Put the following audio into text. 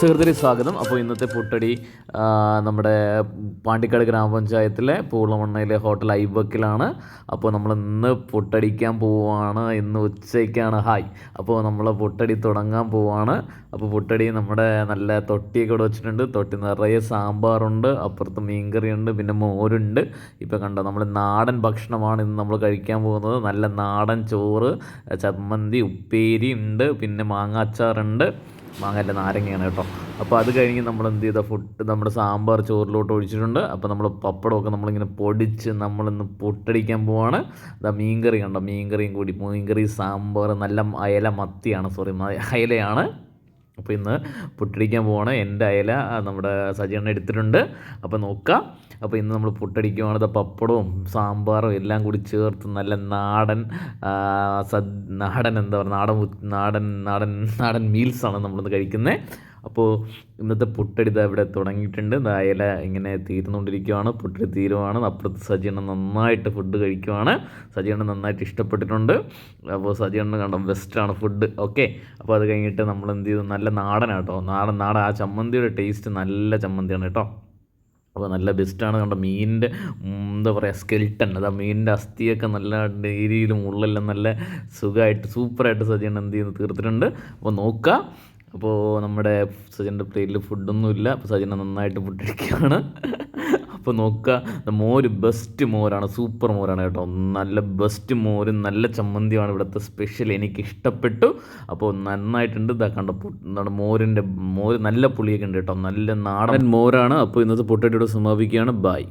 സുഹൃത്തുക്കളെ സ്വാഗതം. അപ്പോൾ ഇന്നത്തെ പുട്ടടി നമ്മുടെ പാണ്ടിക്കാട് ഗ്രാമപഞ്ചായത്തിലെ പൂളമണ്ണയിലെ ഹോട്ടൽ ഐബക്കിലാണ്. അപ്പോൾ നമ്മൾ ഇന്ന് പുട്ടടിക്കാൻ പോവുകയാണ്. ഇന്ന് ഉച്ചയ്ക്കാണ്. അപ്പോൾ നമ്മൾ പുട്ടടി തുടങ്ങാൻ പോവുകയാണ്. അപ്പോൾ പുട്ടടി നമ്മുടെ നല്ല തൊട്ടിയൊക്കെ ഇവിടെ വെച്ചിട്ടുണ്ട്. തൊട്ടി നിറയെ സാമ്പാറുണ്ട്, അപ്പുറത്ത് മീൻകറിയുണ്ട്, പിന്നെ മോരുണ്ട്. ഇപ്പോൾ കണ്ടോ, നമ്മൾ നാടൻ ഭക്ഷണമാണ് ഇന്ന് നമ്മൾ കഴിക്കാൻ പോകുന്നത്. നല്ല നാടൻ ചോറ്, ചമ്മന്തി, ഉപ്പേരി ഉണ്ട്, പിന്നെ മാങ്ങ അച്ചാറുണ്ട്. മാങ്ങല്ല, നാരങ്ങയാണ് കേട്ടോ. അപ്പോൾ അത് കഴിഞ്ഞ് നമ്മൾ എന്ത് ചെയ്ത ഫുഡ് നമ്മുടെ സാമ്പാർ ചോറിലോട്ട് ഒഴിച്ചിട്ടുണ്ട്. അപ്പോൾ നമ്മൾ പപ്പടമൊക്കെ നമ്മളിങ്ങനെ പൊടിച്ച് നമ്മളിന്ന് പുട്ടടിക്കാൻ പോവാണ്. അതാ മീൻകറി കണ്ടോ, മീൻകറിയും കൂടി, മീൻകറി സാമ്പാർ, നല്ല അയല മത്തിയാണ്, അയലയാണ്. അപ്പോൾ ഇന്ന് പുട്ടടിക്കാൻ പോവാണ്. എൻ്റെ അയല നമ്മുടെ സജീവണ്ണ എടുത്തിട്ടുണ്ട്. അപ്പോൾ നോക്കാം. അപ്പോൾ ഇന്ന് നമ്മൾ പുട്ടടിക്കുവാണ്. പപ്പടവും സാമ്പാറും എല്ലാം കൂടി ചേർത്ത് നല്ല നാടൻ നാടൻ എന്താ പറയുക, നാടൻ മീൽസാണ് നമ്മളിന്ന് കഴിക്കുന്നത്. അപ്പോൾ ഇന്നത്തെ പുട്ടടി ഇവിടെ തുടങ്ങിയിട്ടുണ്ട്. അയല ഇങ്ങനെ തീർന്നുകൊണ്ടിരിക്കുകയാണ്. പുട്ടടി തീരുവാണ്. അപ്പുറത്ത് സജീവണ്ണ നന്നായിട്ട് ഫുഡ് കഴിക്കുവാണ്. സജീവണ്ണ നന്നായിട്ട് ഇഷ്ടപ്പെട്ടിട്ടുണ്ട്. അപ്പോൾ സജീവണ്ണ കണ്ടോ, ബെസ്റ്റാണ് ഫുഡ്. ഓക്കെ. അപ്പോൾ അത് കഴിഞ്ഞിട്ട് നമ്മൾ എന്ത് ചെയ്തു, നല്ല നാടനാട്ടോ, നാടൻ ആ ചമ്മന്തിയുടെ ടേസ്റ്റ് നല്ല ചമ്മന്തിയാണ് കേട്ടോ. അപ്പോൾ നല്ല ബെസ്റ്റാണ്. കണ്ടോ, മീനിൻ്റെ എന്താ പറയുക, സ്കെൽട്ടൺ, അതാ മീനിൻ്റെ അസ്ഥിയൊക്കെ നല്ല ഡെയിലിയിലും ഉള്ളെല്ലാം നല്ല സുഖമായിട്ട് സൂപ്പറായിട്ട് സജീവൻ എന്ത് ചെയ്യുന്നു തീർത്തിട്ടുണ്ട്. അപ്പോൾ നോക്കുക. അപ്പോൾ നമ്മുടെ സജീൻ്റെ പ്ലേറ്റിൽ ഫുഡൊന്നുമില്ല. അപ്പോൾ സജീന നന്നായിട്ട് പുട്ടടിക്കുകയാണ്. അപ്പോൾ നോക്കുക, മോര് ബെസ്റ്റ് മോരാണ്, സൂപ്പർ മോരാണ് കേട്ടോ. നല്ല ബെസ്റ്റ് മോരും നല്ല ചമ്മന്തിയാണ് ഇവിടുത്തെ സ്പെഷ്യൽ. എനിക്ക് ഇഷ്ടപ്പെട്ടു. അപ്പോൾ നന്നായിട്ടുണ്ട്. ഇതാ കണ്ടോ, മോര് നല്ല പുളിയൊക്കെ ഉണ്ട് കേട്ടോ. നല്ല നാടൻ മോരാണ്. അപ്പോൾ ഇന്നത്തെ പുട്ടടിയോട് സമാപിക്കുകയാണ്. ബൈ.